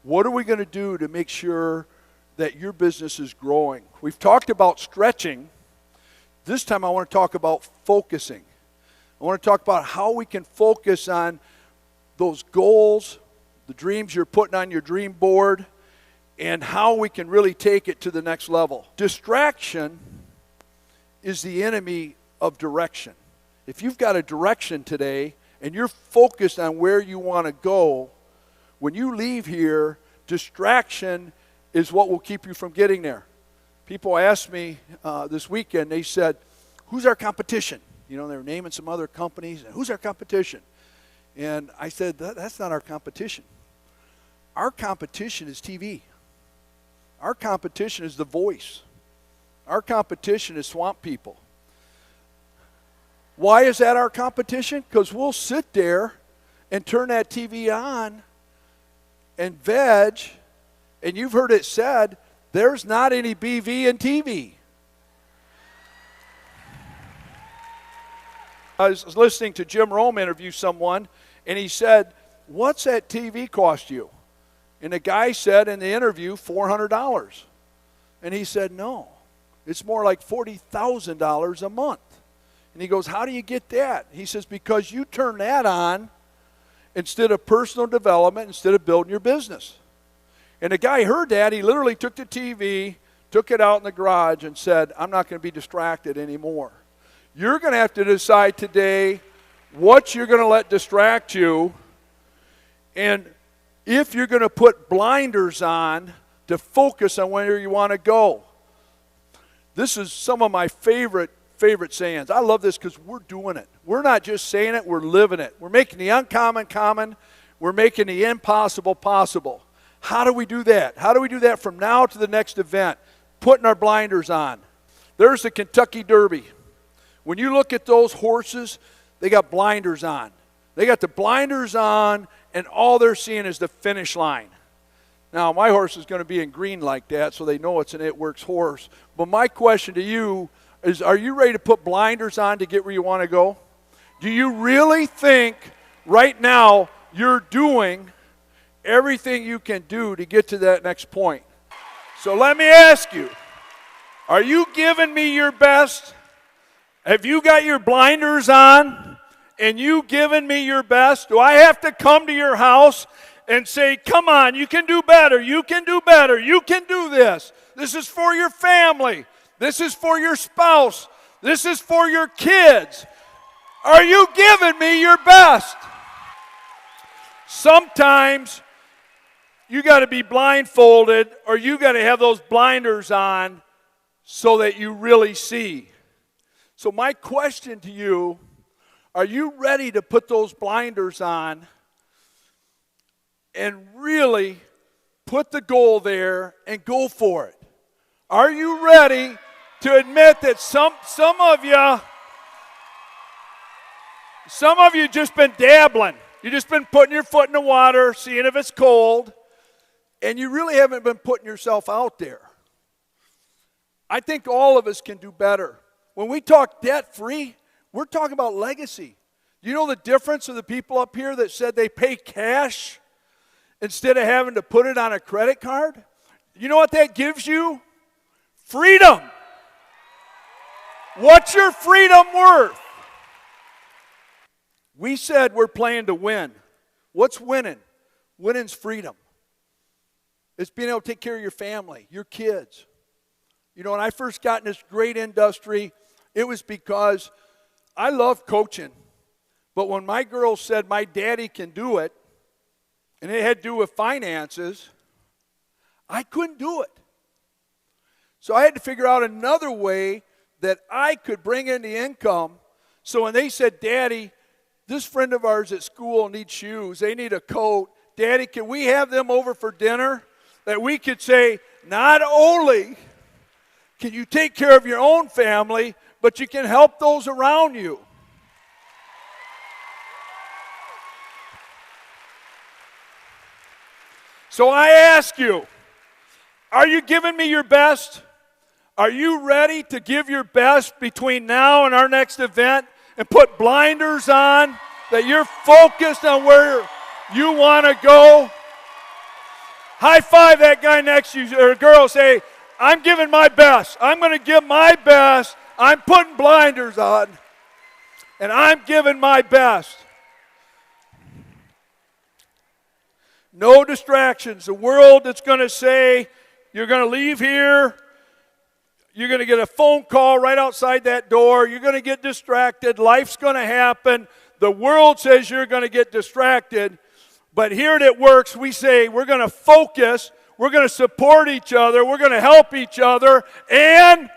What are we going to do to make sure that your business is growing? We've talked about stretching. This time I want to talk about focusing. I want to talk about how we can focus on those goals, the dreams you're putting on your dream board, and how we can really take it to the next level. Distraction is the enemy of direction. If you've got a direction today and you're focused on where you want to go, when you leave here, distraction is what will keep you from getting there. People asked me this weekend, they said, who's our competition? You know, they were naming some other companies. Who's our competition? And I said, that's not our competition. Our competition is TV. Our competition is The Voice. Our competition is Swamp People. Why is that our competition? Because we'll sit there and turn that TV on and veg, and you've heard it said, there's not any BV in TV. I was listening to Jim Rome interview someone, and he said, what's that TV cost you? And the guy said in the interview, $400. And he said, no, it's more like $40,000 a month. And he goes, how do you get that? He says, because you turn that on instead of personal development, instead of building your business. And the guy heard that. He literally took the TV, took it out in the garage, and said, I'm not going to be distracted anymore. You're going to have to decide today what you're going to let distract you, and if you're going to put blinders on to focus on where you want to go. This is some of my favorite sayings. I love this because we're doing it. We're not just saying it, we're living it. We're making the uncommon common. We're making the impossible possible. How do we do that? How do we do that from now to the next event? Putting our blinders on. There's the Kentucky Derby. When you look at those horses, they got blinders on. They got the blinders on, and all they're seeing is the finish line. Now, my horse is going to be in green like that, so they know it's an It Works horse. But my question to you is, are you ready to put blinders on to get where you want to go? Do you really think right now you're doing everything you can do to get to that next point? So let me ask you, are you giving me your best? Have you got your blinders on and you giving me your best? Do I have to come to your house and say, come on, you can do better, you can do better, you can do this. This is for your family. This is for your spouse. This is for your kids. Are you giving me your best? Sometimes you got to be blindfolded, or you got to have those blinders on so that you really see. So my question to you, are you ready to put those blinders on and really put the goal there and go for it? Are you ready to admit that some of you just been dabbling? You've just been putting your foot in the water, seeing if it's cold, and you really haven't been putting yourself out there. I think all of us can do better. When we talk debt-free, we're talking about legacy. You know the difference of the people up here that said they pay cash instead of having to put it on a credit card? You know what that gives you? Freedom. What's your freedom worth? We said we're playing to win. What's winning? Winning's freedom. It's being able to take care of your family, your kids. You know, when I first got in this great industry, it was because I love coaching. But when my girls said my daddy can do it, and it had to do with finances, I couldn't do it. So I had to figure out another way that I could bring in the income. So when they said, Daddy, this friend of ours at school needs shoes, they need a coat. Daddy, can we have them over for dinner? That we could say, not only can you take care of your own family, but you can help those around you. So I ask you, are you giving me your best? Are you ready to give your best between now and our next event and put blinders on, that you're focused on where you want to go? High five that guy next to you, or girl, say, I'm giving my best. I'm going to give my best. I'm putting blinders on, and I'm giving my best. No distractions. The world that's going to say, you're going to leave here, you're going to get a phone call right outside that door, you're going to get distracted, life's going to happen. The world says you're going to get distracted, but here at Works, we say we're going to focus, we're going to support each other, we're going to help each other, and